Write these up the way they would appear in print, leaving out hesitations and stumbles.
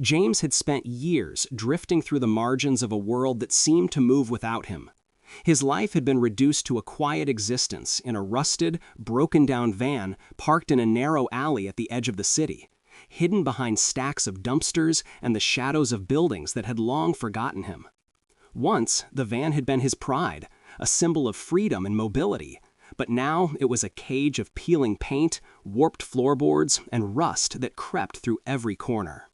James had spent years drifting through the margins of a world that seemed to move without him. His life had been reduced to a quiet existence in a rusted, broken-down van parked in a narrow alley at the edge of the city, hidden behind stacks of dumpsters and the shadows of buildings that had long forgotten him. Once, the van had been his pride, a symbol of freedom and mobility, but now it was a cage of peeling paint, warped floorboards, and rust that crept through every corner.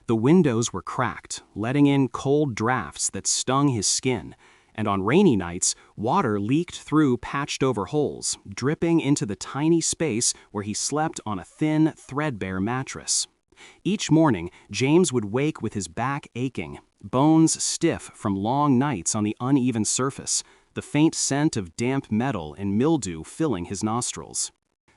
The windows were cracked, letting in cold drafts that stung his skin, and on rainy nights, water leaked through patched-over holes, dripping into the tiny space where he slept on a thin, threadbare mattress. Each morning, James would wake with his back aching, bones stiff from long nights on the uneven surface, the faint scent of damp metal and mildew filling his nostrils.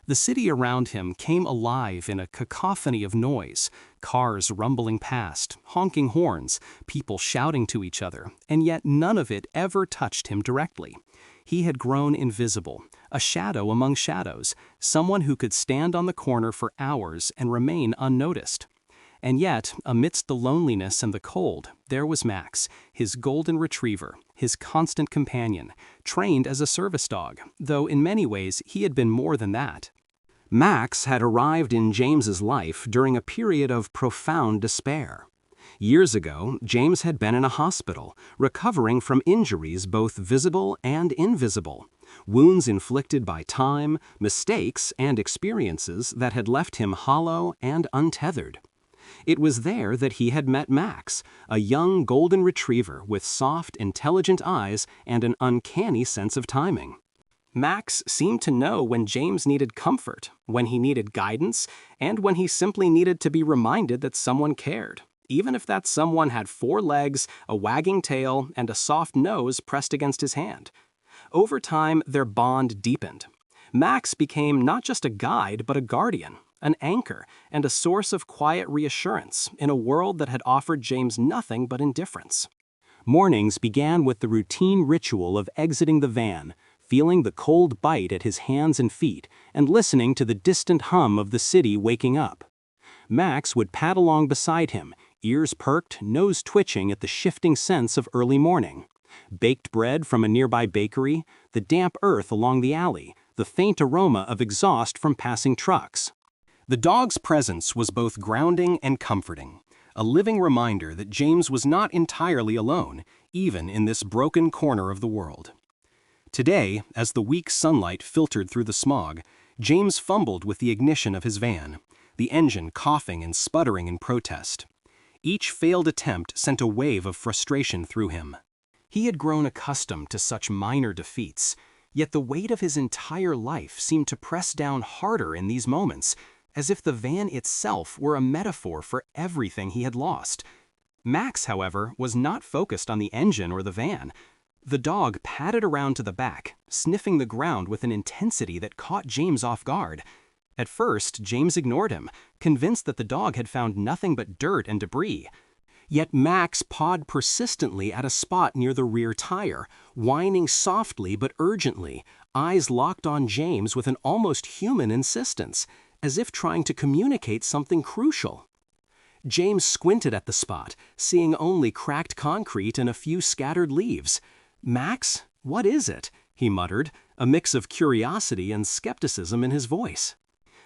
The city around him came alive in a cacophony of noise, cars rumbling past, honking horns, people shouting to each other, and yet none of it ever touched him directly. He had grown invisible, a shadow among shadows, someone who could stand on the corner for hours and remain unnoticed. And yet, amidst the loneliness and the cold, there was Max, his golden retriever, his constant companion, trained as a service dog, though in many ways he had been more than that. Max had arrived in James's life during a period of profound despair. Years ago, James had been in a hospital, recovering from injuries both visible and invisible, wounds inflicted by time, mistakes, and experiences that had left him hollow and untethered. It was there that he had met Max, a young golden retriever with soft, intelligent eyes and an uncanny sense of timing. Max seemed to know when James needed comfort, when he needed guidance, and when he simply needed to be reminded that someone cared, even if that someone had 4 legs, a wagging tail, and a soft nose pressed against his hand. Over time, their bond deepened. Max became not just a guide, but a guardian, an anchor, and a source of quiet reassurance in a world that had offered James nothing but indifference. Mornings began with the routine ritual of exiting the van, feeling the cold bite at his hands and feet, and listening to the distant hum of the city waking up. Max would pad along beside him, ears perked, nose twitching at the shifting scents of early morning. Baked bread from a nearby bakery, the damp earth along the alley, the faint aroma of exhaust from passing trucks. The dog's presence was both grounding and comforting, a living reminder that James was not entirely alone, even in this broken corner of the world. Today, as the weak sunlight filtered through the smog, James fumbled with the ignition of his van, the engine coughing and sputtering in protest. Each failed attempt sent a wave of frustration through him. He had grown accustomed to such minor defeats, yet the weight of his entire life seemed to press down harder in these moments, as if the van itself were a metaphor for everything he had lost. Max, however, was not focused on the engine or the van. The dog padded around to the back, sniffing the ground with an intensity that caught James off guard. At first, James ignored him, convinced that the dog had found nothing but dirt and debris. Yet Max pawed persistently at a spot near the rear tire, whining softly but urgently, eyes locked on James with an almost human insistence, as if trying to communicate something crucial. James squinted at the spot, seeing only cracked concrete and a few scattered leaves. "Max, what is it?" he muttered, a mix of curiosity and skepticism in his voice.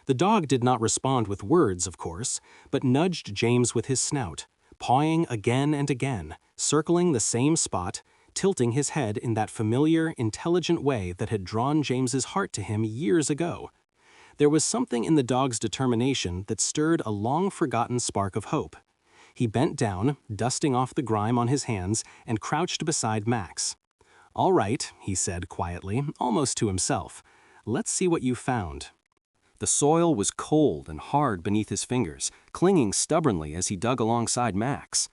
The dog did not respond with words, of course, but nudged James with his snout, pawing again and again, circling the same spot, tilting his head in that familiar, intelligent way that had drawn James's heart to him years ago. There was something in the dog's determination that stirred a long-forgotten spark of hope. He bent down, dusting off the grime on his hands, and crouched beside Max. "All right," he said quietly, almost to himself. "Let's see what you found." The soil was cold and hard beneath his fingers, clinging stubbornly as he dug alongside Max.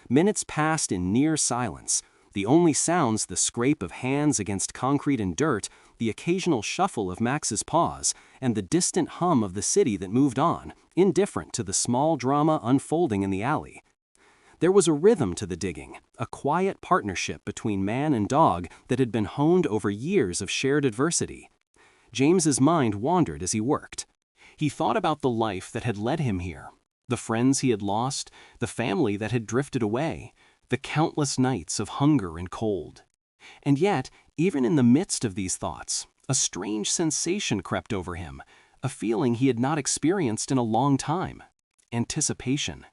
Minutes passed in near silence, the only sounds the scrape of hands against concrete and dirt, the occasional shuffle of Max's paws, and the distant hum of the city that moved on, indifferent to the small drama unfolding in the alley. There was a rhythm to the digging, a quiet partnership between man and dog that had been honed over years of shared adversity. James's mind wandered as he worked. He thought about the life that had led him here, The friends he had lost, the family that had drifted away, the countless nights of hunger and cold. And yet, even in the midst of these thoughts, a strange sensation crept over him, a feeling he had not experienced in a long time: anticipation.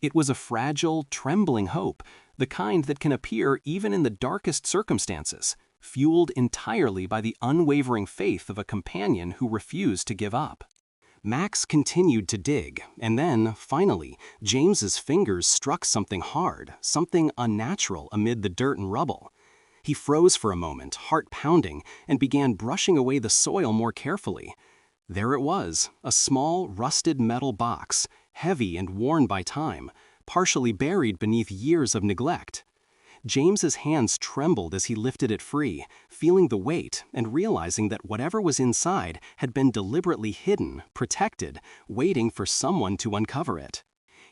It was a fragile, trembling hope, the kind that can appear even in the darkest circumstances, fueled entirely by the unwavering faith of a companion who refused to give up. Max continued to dig, and then, finally, James's fingers struck something hard, something unnatural amid the dirt and rubble. He froze for a moment, heart pounding, and began brushing away the soil more carefully. There it was, a small, rusted metal box, heavy and worn by time, partially buried beneath years of neglect. James's hands trembled as he lifted it free, feeling the weight and realizing that whatever was inside had been deliberately hidden, protected, waiting for someone to uncover it.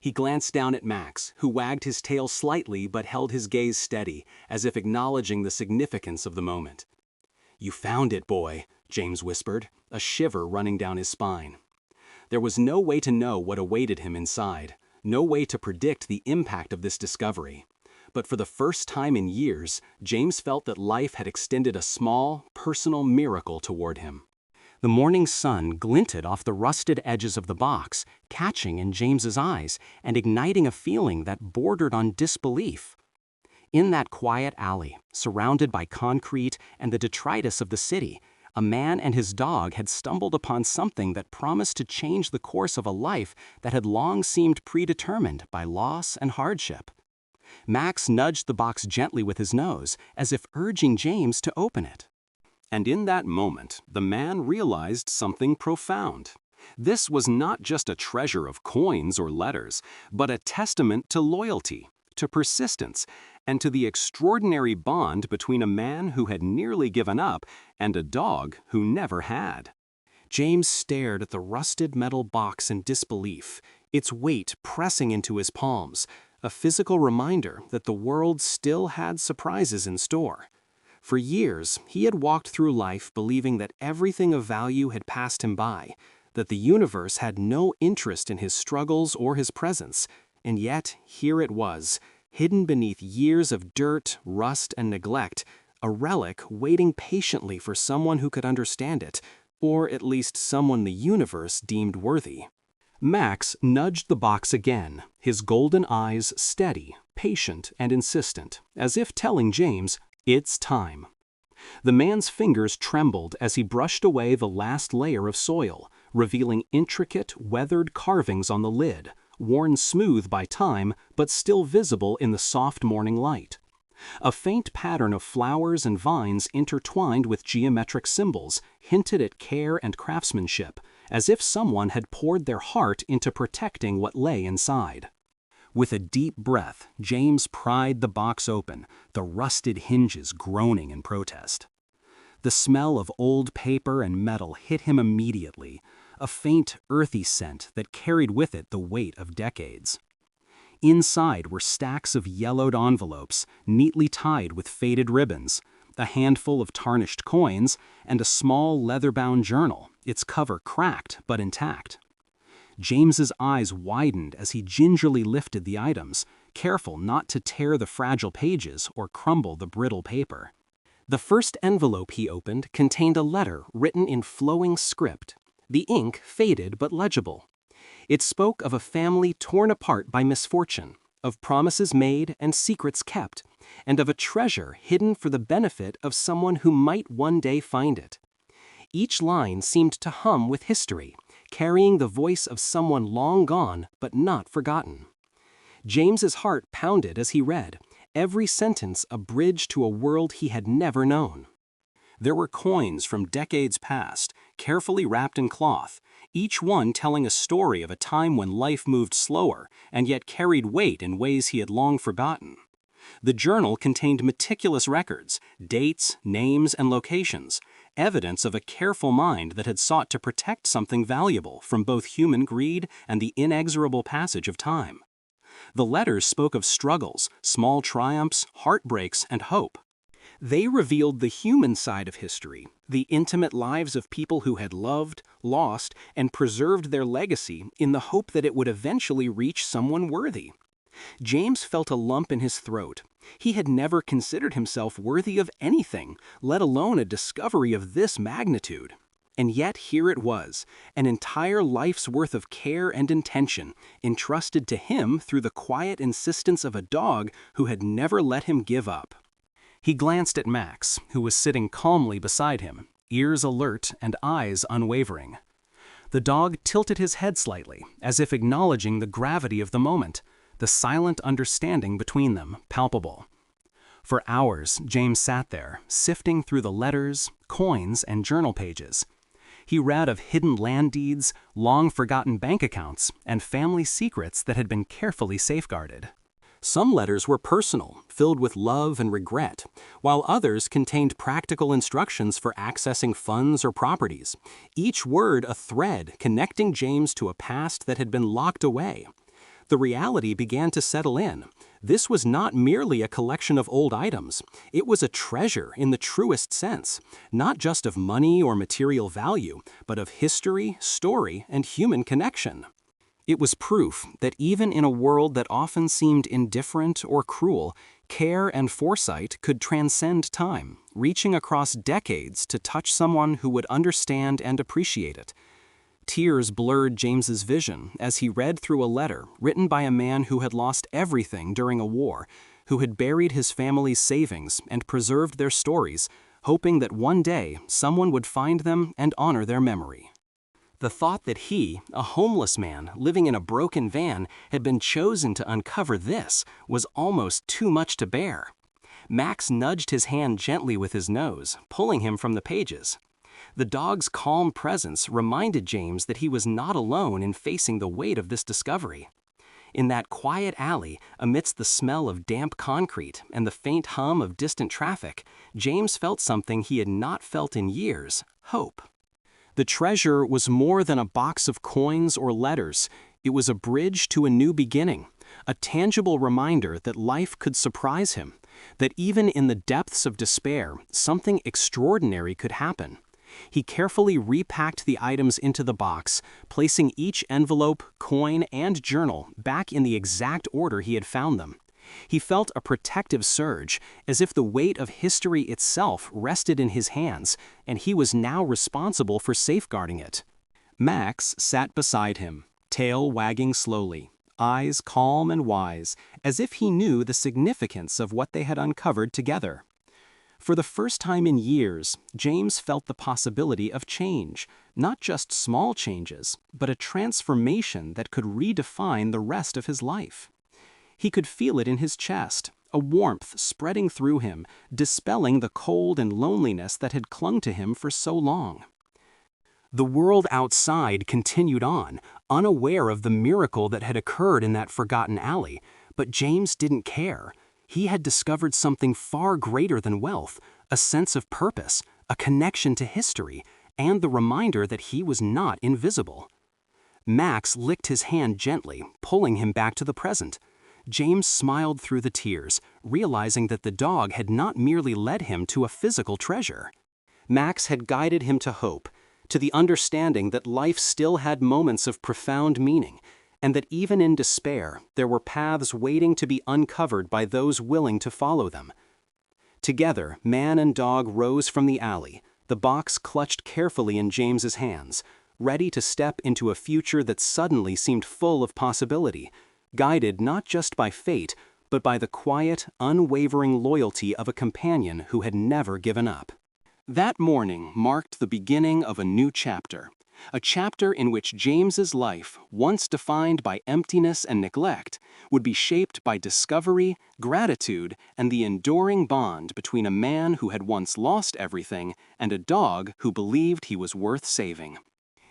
He glanced down at Max, who wagged his tail slightly but held his gaze steady, as if acknowledging the significance of the moment. "You found it, boy," James whispered, a shiver running down his spine. There was no way to know what awaited him inside, no way to predict the impact of this discovery. But for the first time in years, James felt that life had extended a small, personal miracle toward him. The morning sun glinted off the rusted edges of the box, catching in James's eyes and igniting a feeling that bordered on disbelief. In that quiet alley, surrounded by concrete and the detritus of the city, a man and his dog had stumbled upon something that promised to change the course of a life that had long seemed predetermined by loss and hardship. Max nudged the box gently with his nose, as if urging James to open it. And in that moment, the man realized something profound. This was not just a treasure of coins or letters, but a testament to loyalty, to persistence, and to the extraordinary bond between a man who had nearly given up and a dog who never had. James stared at the rusted metal box in disbelief, its weight pressing into his palms, a physical reminder that the world still had surprises in store. For years, he had walked through life believing that everything of value had passed him by, that the universe had no interest in his struggles or his presence, and yet here it was, hidden beneath years of dirt, rust, and neglect, a relic waiting patiently for someone who could understand it, or at least someone the universe deemed worthy. Max nudged the box again, his golden eyes steady, patient, and insistent, as if telling James, "It's time." The man's fingers trembled as he brushed away the last layer of soil, revealing intricate, weathered carvings on the lid, worn smooth by time but still visible in the soft morning light. A faint pattern of flowers and vines intertwined with geometric symbols hinted at care and craftsmanship, as if someone had poured their heart into protecting what lay inside. With a deep breath, James pried the box open, the rusted hinges groaning in protest. The smell of old paper and metal hit him immediately, a faint, earthy scent that carried with it the weight of decades. Inside were stacks of yellowed envelopes, neatly tied with faded ribbons, a handful of tarnished coins, and a small leather-bound journal, its cover cracked but intact. James's eyes widened as he gingerly lifted the items, careful not to tear the fragile pages or crumble the brittle paper. The first envelope he opened contained a letter written in flowing script, the ink faded but legible. It spoke of a family torn apart by misfortune, of promises made and secrets kept, and of a treasure hidden for the benefit of someone who might one day find it. Each line seemed to hum with history, carrying the voice of someone long gone but not forgotten. James's heart pounded as he read, every sentence a bridge to a world he had never known. There were coins from decades past, carefully wrapped in cloth, each one telling a story of a time when life moved slower and yet carried weight in ways he had long forgotten. The journal contained meticulous records, dates, names, and locations, evidence of a careful mind that had sought to protect something valuable from both human greed and the inexorable passage of time. The letters spoke of struggles, small triumphs, heartbreaks, and hope. They revealed the human side of history, the intimate lives of people who had loved, lost, and preserved their legacy in the hope that it would eventually reach someone worthy. James felt a lump in his throat. He had never considered himself worthy of anything, let alone a discovery of this magnitude. And yet here it was, an entire life's worth of care and intention, entrusted to him through the quiet insistence of a dog who had never let him give up. He glanced at Max, who was sitting calmly beside him, ears alert and eyes unwavering. The dog tilted his head slightly, as if acknowledging the gravity of the moment, the silent understanding between them palpable. For hours, James sat there, sifting through the letters, coins, and journal pages. He read of hidden land deeds, long-forgotten bank accounts, and family secrets that had been carefully safeguarded. Some letters were personal, filled with love and regret, while others contained practical instructions for accessing funds or properties, each word a thread connecting James to a past that had been locked away. The reality began to settle in. This was not merely a collection of old items. It was a treasure in the truest sense, not just of money or material value, but of history, story, and human connection. It was proof that even in a world that often seemed indifferent or cruel, care and foresight could transcend time, reaching across decades to touch someone who would understand and appreciate it. Tears blurred James's vision as he read through a letter written by a man who had lost everything during a war, who had buried his family's savings and preserved their stories, hoping that one day someone would find them and honor their memory. The thought that he, a homeless man living in a broken van, had been chosen to uncover this was almost too much to bear. Max nudged his hand gently with his nose, pulling him from the pages. The dog's calm presence reminded James that he was not alone in facing the weight of this discovery. In that quiet alley, amidst the smell of damp concrete and the faint hum of distant traffic, James felt something he had not felt in years: hope. The treasure was more than a box of coins or letters. It was a bridge to a new beginning, a tangible reminder that life could surprise him, that even in the depths of despair, something extraordinary could happen. He carefully repacked the items into the box, placing each envelope, coin, and journal back in the exact order he had found them. He felt a protective surge, as if the weight of history itself rested in his hands, and he was now responsible for safeguarding it. Max sat beside him, tail wagging slowly, eyes calm and wise, as if he knew the significance of what they had uncovered together. For the first time in years, James felt the possibility of change, not just small changes, but a transformation that could redefine the rest of his life. He could feel it in his chest, a warmth spreading through him, dispelling the cold and loneliness that had clung to him for so long. The world outside continued on, unaware of the miracle that had occurred in that forgotten alley, but James didn't care. He had discovered something far greater than wealth, a sense of purpose, a connection to history, and the reminder that he was not invisible. Max licked his hand gently, pulling him back to the present. James smiled through the tears, realizing that the dog had not merely led him to a physical treasure. Max had guided him to hope, to the understanding that life still had moments of profound meaning, and that even in despair, there were paths waiting to be uncovered by those willing to follow them. Together, man and dog rose from the alley, the box clutched carefully in James's hands, ready to step into a future that suddenly seemed full of possibility, guided not just by fate, but by the quiet, unwavering loyalty of a companion who had never given up. That morning marked the beginning of a new chapter. A chapter in which James's life, once defined by emptiness and neglect, would be shaped by discovery, gratitude, and the enduring bond between a man who had once lost everything and a dog who believed he was worth saving.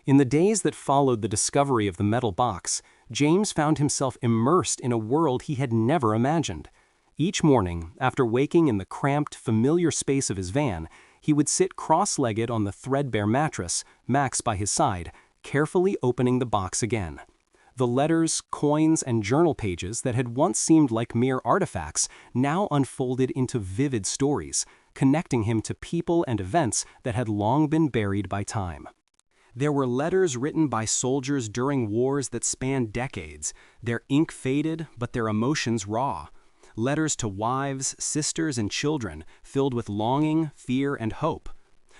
In the days that followed the discovery of the metal box, James found himself immersed in a world he had never imagined. Each morning, after waking in the cramped, familiar space of his van, he would sit cross-legged on the threadbare mattress, Max by his side, carefully opening the box again. The letters, coins, and journal pages that had once seemed like mere artifacts now unfolded into vivid stories, connecting him to people and events that had long been buried by time. There were letters written by soldiers during wars that spanned decades, their ink faded but their emotions raw. Letters to wives, sisters, and children filled with longing, fear, and hope.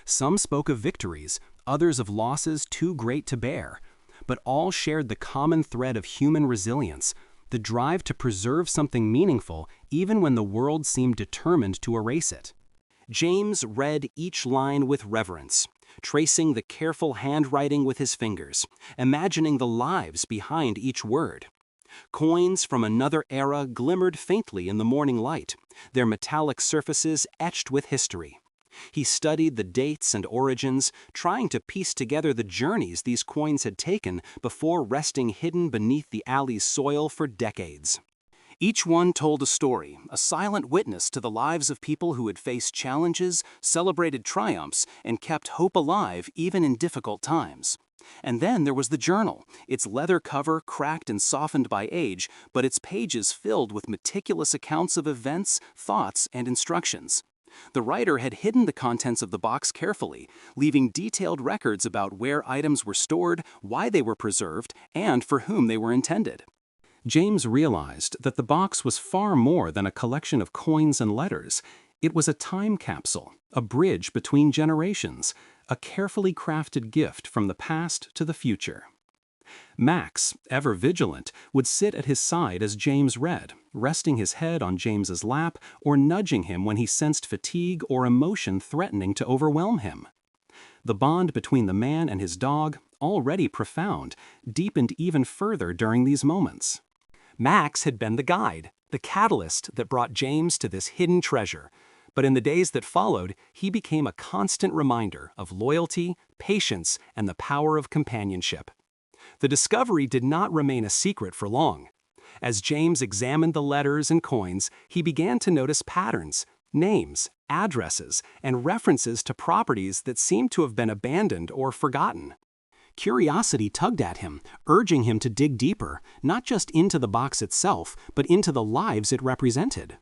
Some spoke of victories, others of losses too great to bear, but all shared the common thread of human resilience, the drive to preserve something meaningful even when the world seemed determined to erase it. James read each line with reverence, tracing the careful handwriting with his fingers, imagining the lives behind each word. Coins from another era glimmered faintly in the morning light, their metallic surfaces etched with history. He studied the dates and origins, trying to piece together the journeys these coins had taken before resting hidden beneath the alley's soil for decades. Each one told a story, a silent witness to the lives of people who had faced challenges, celebrated triumphs, and kept hope alive even in difficult times. And then there was the journal, its leather cover cracked and softened by age, but its pages filled with meticulous accounts of events, thoughts, and instructions. The writer had hidden the contents of the box carefully, leaving detailed records about where items were stored, why they were preserved, and for whom they were intended. James realized that the box was far more than a collection of coins and letters. It was a time capsule, a bridge between generations, a carefully crafted gift from the past to the future. Max, ever vigilant, would sit at his side as James read, resting his head on James's lap or nudging him when he sensed fatigue or emotion threatening to overwhelm him. The bond between the man and his dog, already profound, deepened even further during these moments. Max had been the guide, the catalyst that brought James to this hidden treasure, but in the days that followed, he became a constant reminder of loyalty, patience, and the power of companionship. The discovery did not remain a secret for long. As James examined the letters and coins, he began to notice patterns, names, addresses, and references to properties that seemed to have been abandoned or forgotten. Curiosity tugged at him, urging him to dig deeper, not just into the box itself, but into the lives it represented.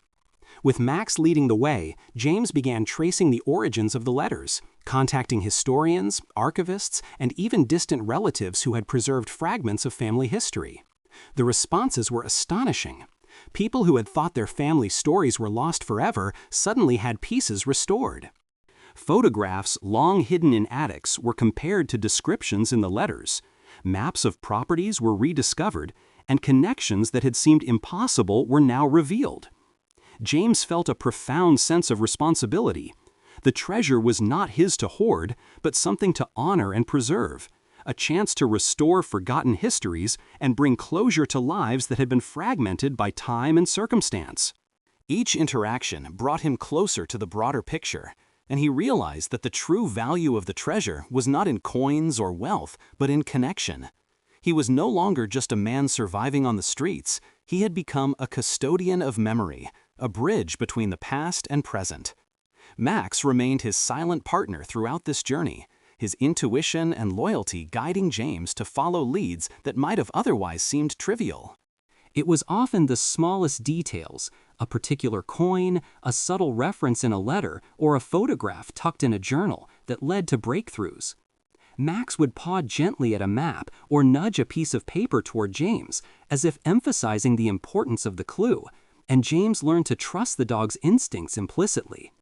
With Max leading the way, James began tracing the origins of the letters, contacting historians, archivists, and even distant relatives who had preserved fragments of family history. The responses were astonishing. People who had thought their family stories were lost forever suddenly had pieces restored. Photographs long hidden in attics were compared to descriptions in the letters. Maps of properties were rediscovered, and connections that had seemed impossible were now revealed. James felt a profound sense of responsibility. The treasure was not his to hoard, but something to honor and preserve, a chance to restore forgotten histories and bring closure to lives that had been fragmented by time and circumstance. Each interaction brought him closer to the broader picture, and he realized that the true value of the treasure was not in coins or wealth, but in connection. He was no longer just a man surviving on the streets. He had become a custodian of memory, a bridge between the past and present. Max remained his silent partner throughout this journey, his intuition and loyalty guiding James to follow leads that might have otherwise seemed trivial. It was often the smallest details, a particular coin, a subtle reference in a letter, or a photograph tucked in a journal, that led to breakthroughs. Max would paw gently at a map or nudge a piece of paper toward James, as if emphasizing the importance of the clue, and James learned to trust the dog's instincts implicitly.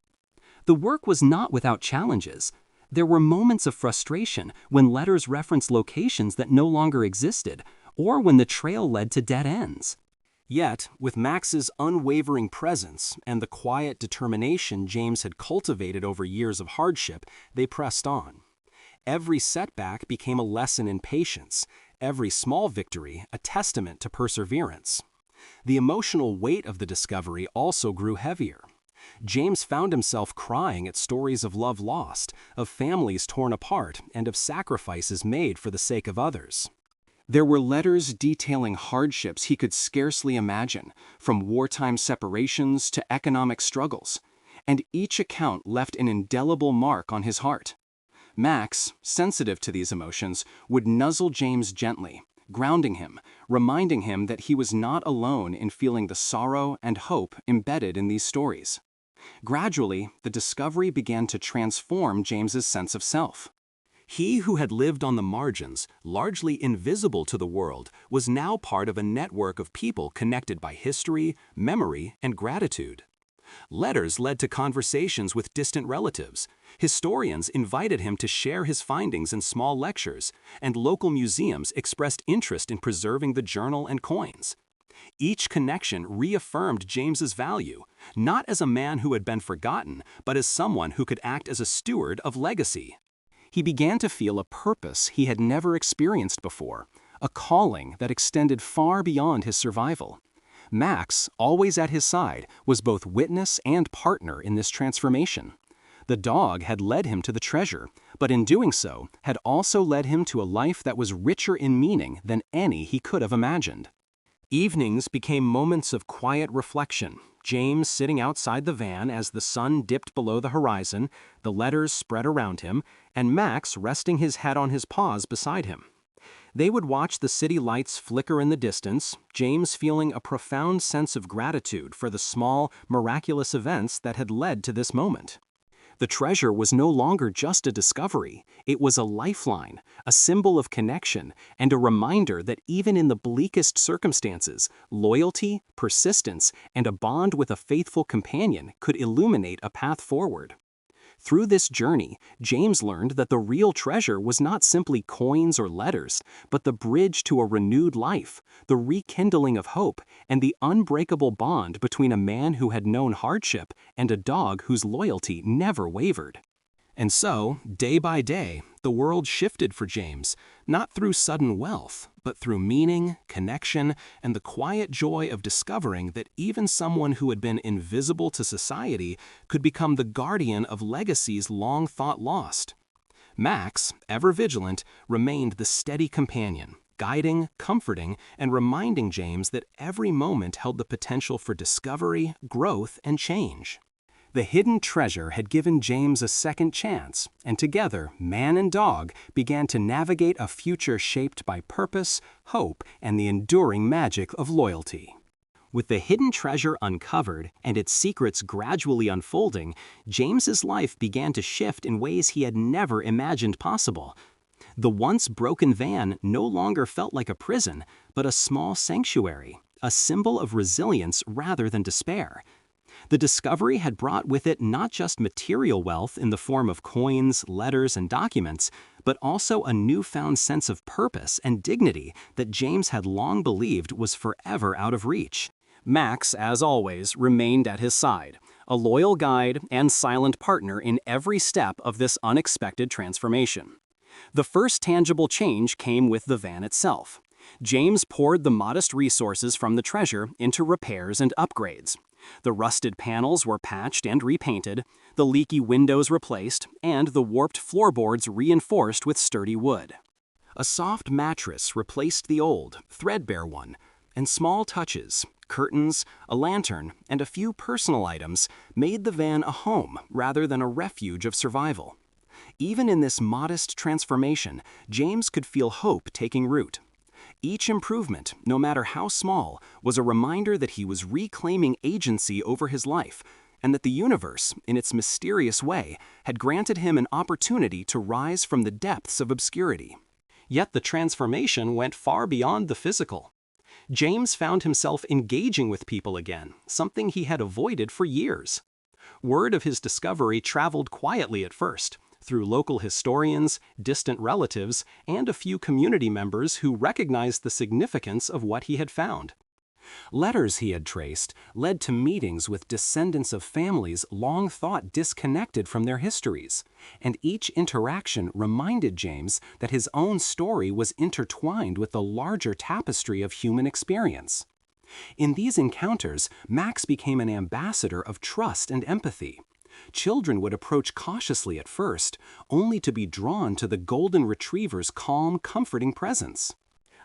The work was not without challenges. There were moments of frustration when letters referenced locations that no longer existed, or when the trail led to dead ends. Yet, with Max's unwavering presence and the quiet determination James had cultivated over years of hardship, they pressed on. Every setback became a lesson in patience, every small victory a testament to perseverance. The emotional weight of the discovery also grew heavier. James found himself crying at stories of love lost, of families torn apart, and of sacrifices made for the sake of others. There were letters detailing hardships he could scarcely imagine, from wartime separations to economic struggles, and each account left an indelible mark on his heart. Max, sensitive to these emotions, would nuzzle James gently, grounding him, reminding him that he was not alone in feeling the sorrow and hope embedded in these stories. Gradually, the discovery began to transform James's sense of self. He who had lived on the margins, largely invisible to the world, was now part of a network of people connected by history, memory, and gratitude. Letters led to conversations with distant relatives. Historians invited him to share his findings in small lectures, and local museums expressed interest in preserving the journal and coins. Each connection reaffirmed James's value, not as a man who had been forgotten, but as someone who could act as a steward of legacy. He began to feel a purpose he had never experienced before, a calling that extended far beyond his survival. Max, always at his side, was both witness and partner in this transformation. The dog had led him to the treasure, but in doing so, had also led him to a life that was richer in meaning than any he could have imagined. Evenings became moments of quiet reflection, James sitting outside the van as the sun dipped below the horizon, the letters spread around him, and Max resting his head on his paws beside him. They would watch the city lights flicker in the distance, James feeling a profound sense of gratitude for the small, miraculous events that had led to this moment. The treasure was no longer just a discovery, it was a lifeline, a symbol of connection, and a reminder that even in the bleakest circumstances, loyalty, persistence, and a bond with a faithful companion could illuminate a path forward. Through this journey, James learned that the real treasure was not simply coins or letters, but the bridge to a renewed life, the rekindling of hope, and the unbreakable bond between a man who had known hardship and a dog whose loyalty never wavered. And so, day by day, the world shifted for James, not through sudden wealth, but through meaning, connection, and the quiet joy of discovering that even someone who had been invisible to society could become the guardian of legacies long thought lost. Max, ever vigilant, remained the steady companion, guiding, comforting, and reminding James that every moment held the potential for discovery, growth, and change. The hidden treasure had given James a second chance, and together, man and dog began to navigate a future shaped by purpose, hope, and the enduring magic of loyalty. With the hidden treasure uncovered and its secrets gradually unfolding, James's life began to shift in ways he had never imagined possible. The once broken van no longer felt like a prison, but a small sanctuary, a symbol of resilience rather than despair. The discovery had brought with it not just material wealth in the form of coins, letters, and documents, but also a newfound sense of purpose and dignity that James had long believed was forever out of reach. Max, as always, remained at his side, a loyal guide and silent partner in every step of this unexpected transformation. The first tangible change came with the van itself. James poured the modest resources from the treasure into repairs and upgrades. The rusted panels were patched and repainted, the leaky windows replaced, and the warped floorboards reinforced with sturdy wood. A soft mattress replaced the old, threadbare one, and small touches, curtains, a lantern, and a few personal items made the van a home rather than a refuge of survival. Even in this modest transformation, James could feel hope taking root. Each improvement, no matter how small, was a reminder that he was reclaiming agency over his life, and that the universe, in its mysterious way, had granted him an opportunity to rise from the depths of obscurity. Yet the transformation went far beyond the physical. James found himself engaging with people again, something he had avoided for years. Word of his discovery traveled quietly at first, through local historians, distant relatives, and a few community members who recognized the significance of what he had found. Letters he had traced led to meetings with descendants of families long thought disconnected from their histories, and each interaction reminded James that his own story was intertwined with the larger tapestry of human experience. In these encounters, Max became an ambassador of trust and empathy. Children would approach cautiously at first, only to be drawn to the golden retriever's calm, comforting presence.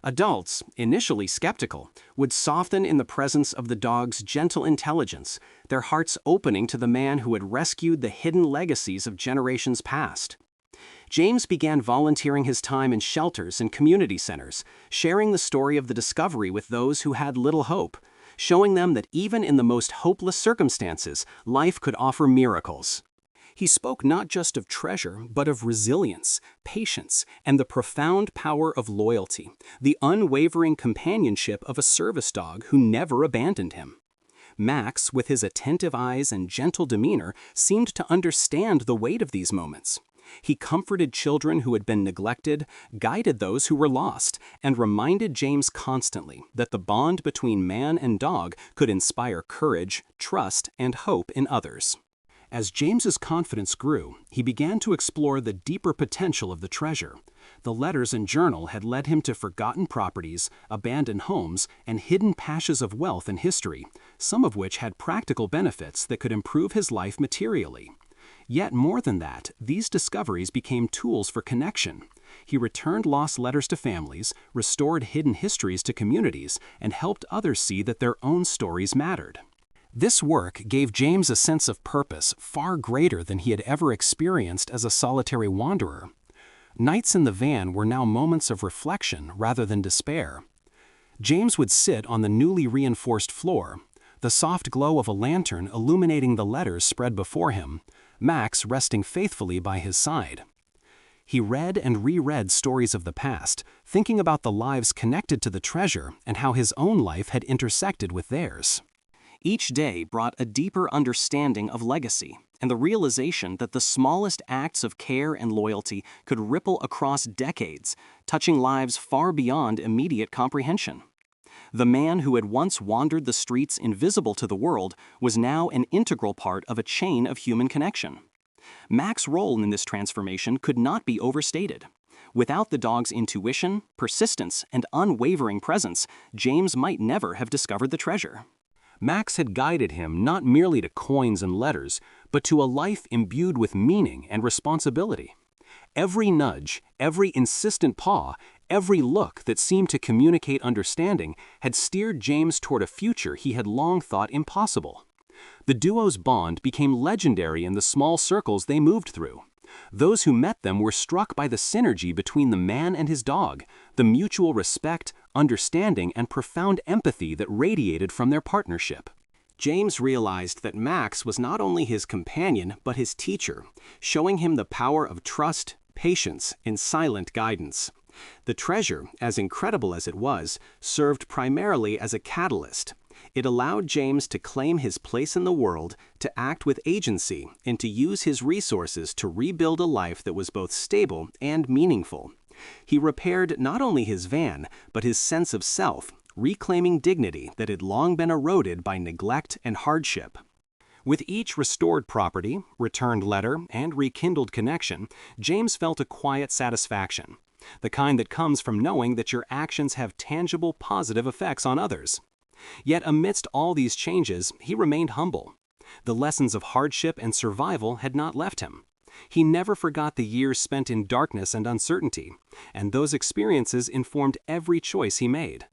Adults, initially skeptical, would soften in the presence of the dog's gentle intelligence, their hearts opening to the man who had rescued the hidden legacies of generations past. James began volunteering his time in shelters and community centers, sharing the story of the discovery with those who had little hope. showing them that even in the most hopeless circumstances, life could offer miracles. He spoke not just of treasure, but of resilience, patience, and the profound power of loyalty, the unwavering companionship of a service dog who never abandoned him. Max, with his attentive eyes and gentle demeanor, seemed to understand the weight of these moments. He comforted children who had been neglected, guided those who were lost, and reminded James constantly that the bond between man and dog could inspire courage, trust, and hope in others. As James's confidence grew, he began to explore the deeper potential of the treasure. The letters and journal had led him to forgotten properties, abandoned homes, and hidden patches of wealth and history, some of which had practical benefits that could improve his life materially. Yet more than that, these discoveries became tools for connection. He returned lost letters to families, restored hidden histories to communities, and helped others see that their own stories mattered. This work gave James a sense of purpose far greater than he had ever experienced as a solitary wanderer. Nights in the van were now moments of reflection rather than despair. James would sit on the newly reinforced floor, the soft glow of a lantern illuminating the letters spread before him, Max resting faithfully by his side. He read and reread stories of the past, thinking about the lives connected to the treasure and how his own life had intersected with theirs. Each day brought a deeper understanding of legacy and the realization that the smallest acts of care and loyalty could ripple across decades, touching lives far beyond immediate comprehension. The man who had once wandered the streets invisible to the world was now an integral part of a chain of human connection. Max's role in this transformation could not be overstated. Without the dog's intuition, persistence, and unwavering presence, James might never have discovered the treasure. Max had guided him not merely to coins and letters, but to a life imbued with meaning and responsibility. Every nudge, every insistent paw, every look that seemed to communicate understanding had steered James toward a future he had long thought impossible. The duo's bond became legendary in the small circles they moved through. Those who met them were struck by the synergy between the man and his dog, the mutual respect, understanding, and profound empathy that radiated from their partnership. James realized that Max was not only his companion but his teacher, showing him the power of trust, patience, and silent guidance. The treasure, as incredible as it was, served primarily as a catalyst. It allowed James to claim his place in the world, to act with agency, and to use his resources to rebuild a life that was both stable and meaningful. He repaired not only his van, but his sense of self, reclaiming dignity that had long been eroded by neglect and hardship. With each restored property, returned letter, and rekindled connection, James felt a quiet satisfaction, the kind that comes from knowing that your actions have tangible positive effects on others. Yet amidst all these changes, he remained humble. The lessons of hardship and survival had not left him. He never forgot the years spent in darkness and uncertainty, and those experiences informed every choice he made.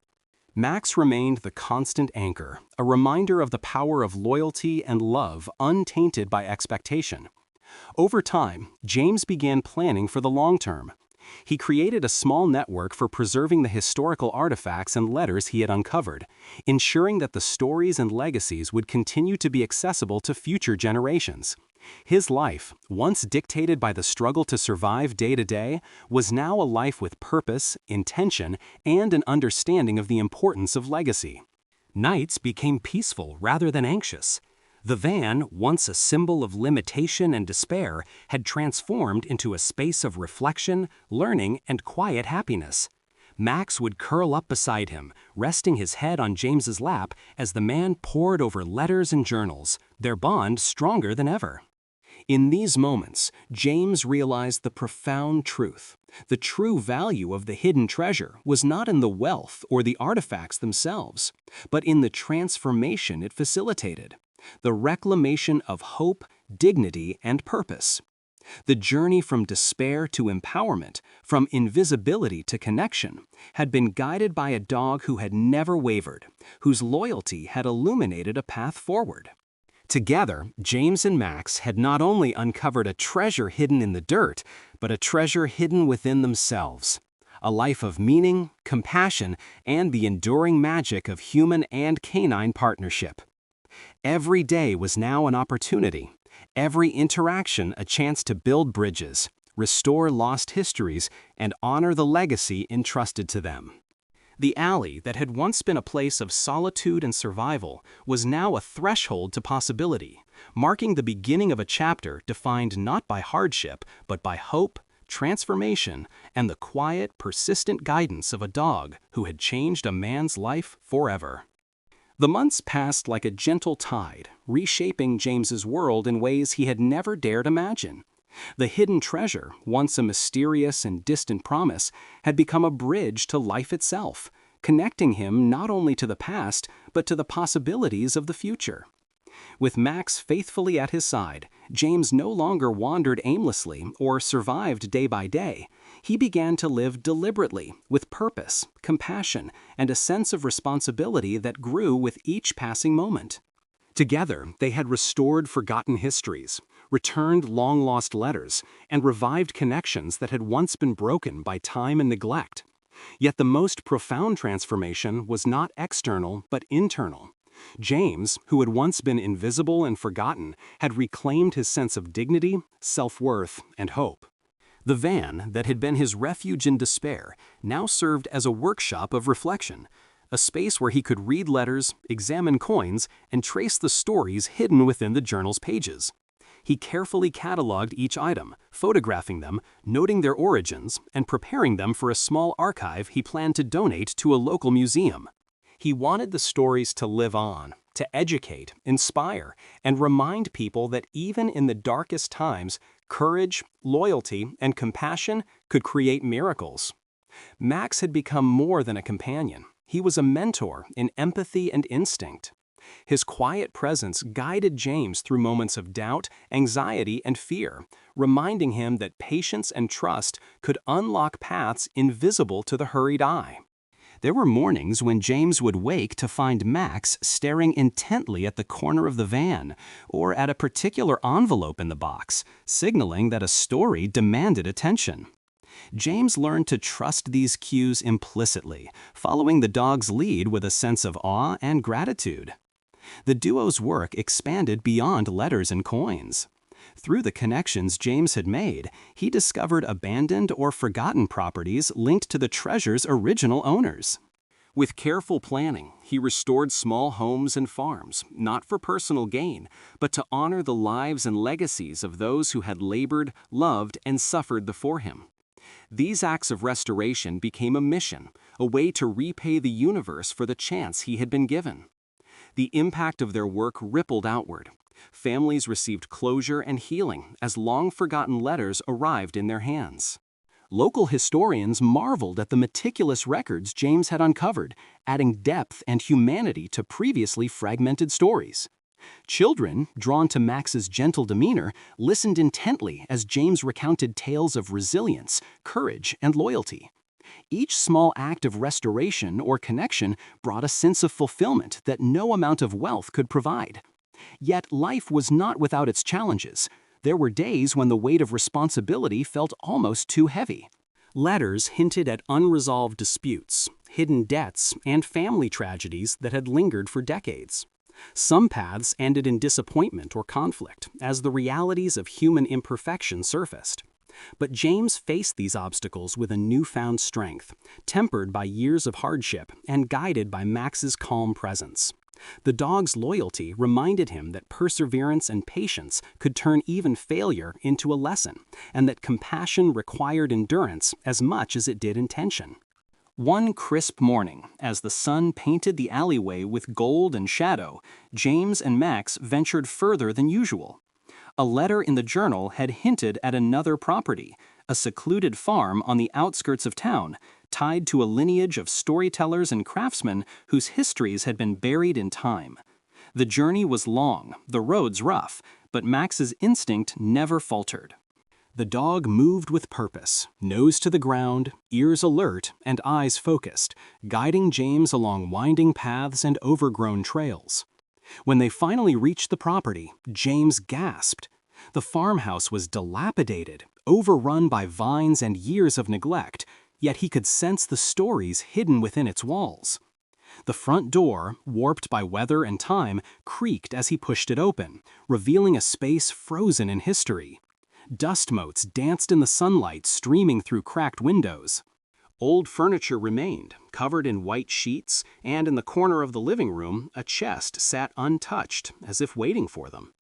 Max remained the constant anchor, a reminder of the power of loyalty and love untainted by expectation. Over time, James began planning for the long term. He created a small network for preserving the historical artifacts and letters he had uncovered, ensuring that the stories and legacies would continue to be accessible to future generations. His life, once dictated by the struggle to survive day to day, was now a life with purpose, intention, and an understanding of the importance of legacy. Nights became peaceful rather than anxious. The van, once a symbol of limitation and despair, had transformed into a space of reflection, learning, and quiet happiness. Max would curl up beside him, resting his head on James's lap as the man pored over letters and journals, their bond stronger than ever. In these moments, James realized the profound truth. The true value of the hidden treasure was not in the wealth or the artifacts themselves, but in the transformation it facilitated. The reclamation of hope, dignity, and purpose. The journey from despair to empowerment, from invisibility to connection, had been guided by a dog who had never wavered, whose loyalty had illuminated a path forward. Together, James and Max had not only uncovered a treasure hidden in the dirt, but a treasure hidden within themselves. a life of meaning, compassion, and the enduring magic of human and canine partnership. Every day was now an opportunity, every interaction a chance to build bridges, restore lost histories, and honor the legacy entrusted to them. The alley that had once been a place of solitude and survival was now a threshold to possibility, marking the beginning of a chapter defined not by hardship, but by hope, transformation, and the quiet, persistent guidance of a dog who had changed a man's life forever. The months passed like a gentle tide, reshaping James's world in ways he had never dared imagine. The hidden treasure, once a mysterious and distant promise, had become a bridge to life itself, connecting him not only to the past, but to the possibilities of the future. With Max faithfully at his side, James no longer wandered aimlessly or survived day by day. He began to live deliberately, with purpose, compassion, and a sense of responsibility that grew with each passing moment. Together, they had restored forgotten histories, returned long-lost letters, and revived connections that had once been broken by time and neglect. Yet the most profound transformation was not external but internal. James, who had once been invisible and forgotten, had reclaimed his sense of dignity, self-worth, and hope. The van that had been his refuge in despair now served as a workshop of reflection, a space where he could read letters, examine coins, and trace the stories hidden within the journal's pages. He carefully cataloged each item, photographing them, noting their origins, and preparing them for a small archive he planned to donate to a local museum. He wanted the stories to live on, to educate, inspire, and remind people that even in the darkest times, courage, loyalty, and compassion could create miracles. Max had become more than a companion. He was a mentor in empathy and instinct. His quiet presence guided James through moments of doubt, anxiety, and fear, reminding him that patience and trust could unlock paths invisible to the hurried eye. There were mornings when James would wake to find Max staring intently at the corner of the van or at a particular envelope in the box, signaling that a story demanded attention. James learned to trust these cues implicitly, following the dog's lead with a sense of awe and gratitude. The duo's work expanded beyond letters and coins. Through the connections James had made, he discovered abandoned or forgotten properties linked to the treasure's original owners. With careful planning, he restored small homes and farms, not for personal gain, but to honor the lives and legacies of those who had labored, loved, and suffered before him. These acts of restoration became a mission, a way to repay the universe for the chance he had been given. The impact of their work rippled outward. Families received closure and healing as long-forgotten letters arrived in their hands. Local historians marveled at the meticulous records James had uncovered, adding depth and humanity to previously fragmented stories. Children, drawn to Max's gentle demeanor, listened intently as James recounted tales of resilience, courage, and loyalty. Each small act of restoration or connection brought a sense of fulfillment that no amount of wealth could provide. Yet life was not without its challenges. There were days when the weight of responsibility felt almost too heavy. Letters hinted at unresolved disputes, hidden debts, and family tragedies that had lingered for decades. Some paths ended in disappointment or conflict as the realities of human imperfection surfaced. But James faced these obstacles with a newfound strength, tempered by years of hardship and guided by Max's calm presence. The dog's loyalty reminded him that perseverance and patience could turn even failure into a lesson, and that compassion required endurance as much as it did intention. One crisp morning, as the sun painted the alleyway with gold and shadow, James and Max ventured further than usual. A letter in the journal had hinted at another property, a secluded farm on the outskirts of town, tied to a lineage of storytellers and craftsmen whose histories had been buried in time. The journey was long, the roads rough, but Max's instinct never faltered. The dog moved with purpose, nose to the ground, ears alert, and eyes focused, guiding James along winding paths and overgrown trails. When they finally reached the property, James gasped. The farmhouse was dilapidated, overrun by vines and years of neglect, yet he could sense the stories hidden within its walls. The front door, warped by weather and time, creaked as he pushed it open, revealing a space frozen in history. Dust motes danced in the sunlight streaming through cracked windows. Old furniture remained, covered in white sheets, and in the corner of the living room, a chest sat untouched, as if waiting for them.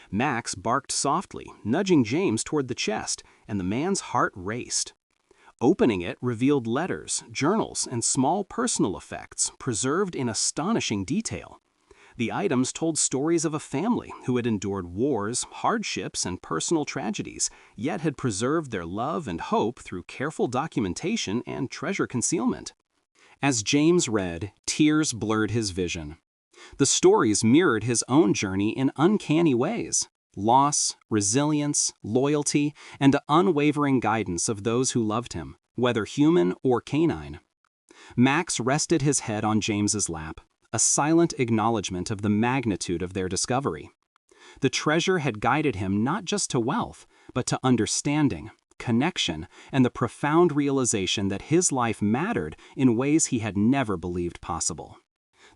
Max barked softly, nudging James toward the chest, and the man's heart raced. Opening it revealed letters, journals, and small personal effects preserved in astonishing detail. The items told stories of a family who had endured wars, hardships, and personal tragedies, yet had preserved their love and hope through careful documentation and treasure concealment. As James read, tears blurred his vision. The stories mirrored his own journey in uncanny ways. Loss, resilience, loyalty, and unwavering guidance of those who loved him, whether human or canine. Max rested his head on James's lap, a silent acknowledgement of the magnitude of their discovery. The treasure had guided him not just to wealth, but to understanding, connection, and the profound realization that his life mattered in ways he had never believed possible.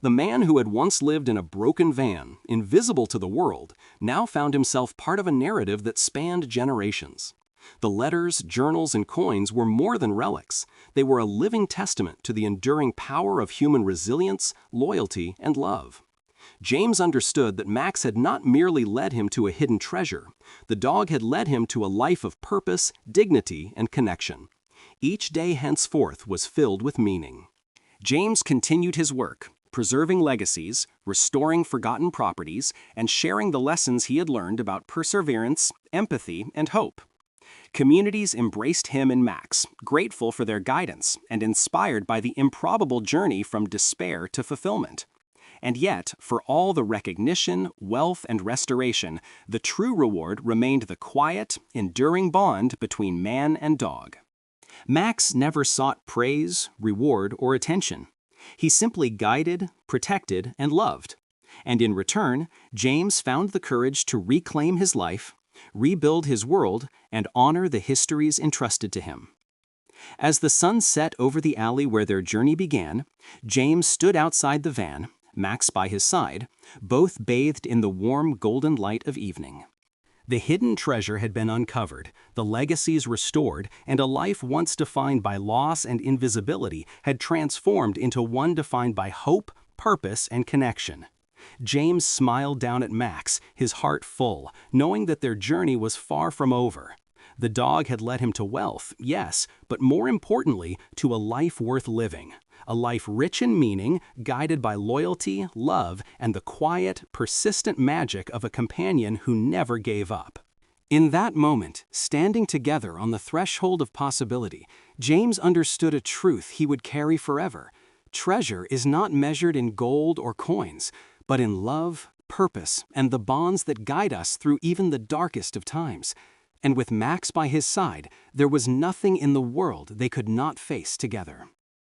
The man who had once lived in a broken van, invisible to the world, now found himself part of a narrative that spanned generations. The letters, journals, and coins were more than relics. They were a living testament to the enduring power of human resilience, loyalty, and love. James understood that Max had not merely led him to a hidden treasure. The dog had led him to a life of purpose, dignity, and connection. Each day henceforth was filled with meaning. James continued his work, preserving legacies, restoring forgotten properties, and sharing the lessons he had learned about perseverance, empathy, and hope. Communities embraced him and Max, grateful for their guidance and inspired by the improbable journey from despair to fulfillment. And yet, for all the recognition, wealth, and restoration, the true reward remained the quiet, enduring bond between man and dog. Max never sought praise, reward, or attention. He simply guided, protected, and loved. And in return, James found the courage to reclaim his life, rebuild his world, and honor the histories entrusted to him. As the sun set over the alley where their journey began, James stood outside the van, Max by his side, both bathed in the warm golden light of evening. The hidden treasure had been uncovered, the legacies restored, and a life once defined by loss and invisibility had transformed into one defined by hope, purpose, and connection. James smiled down at Max, his heart full, knowing that their journey was far from over. The dog had led him to wealth, yes, but more importantly, to a life worth living. A life rich in meaning, guided by loyalty, love, and the quiet, persistent magic of a companion who never gave up. In that moment, standing together on the threshold of possibility, James understood a truth he would carry forever. Treasure is not measured in gold or coins, but in love, purpose, and the bonds that guide us through even the darkest of times. And with Max by his side, there was nothing in the world they could not face together.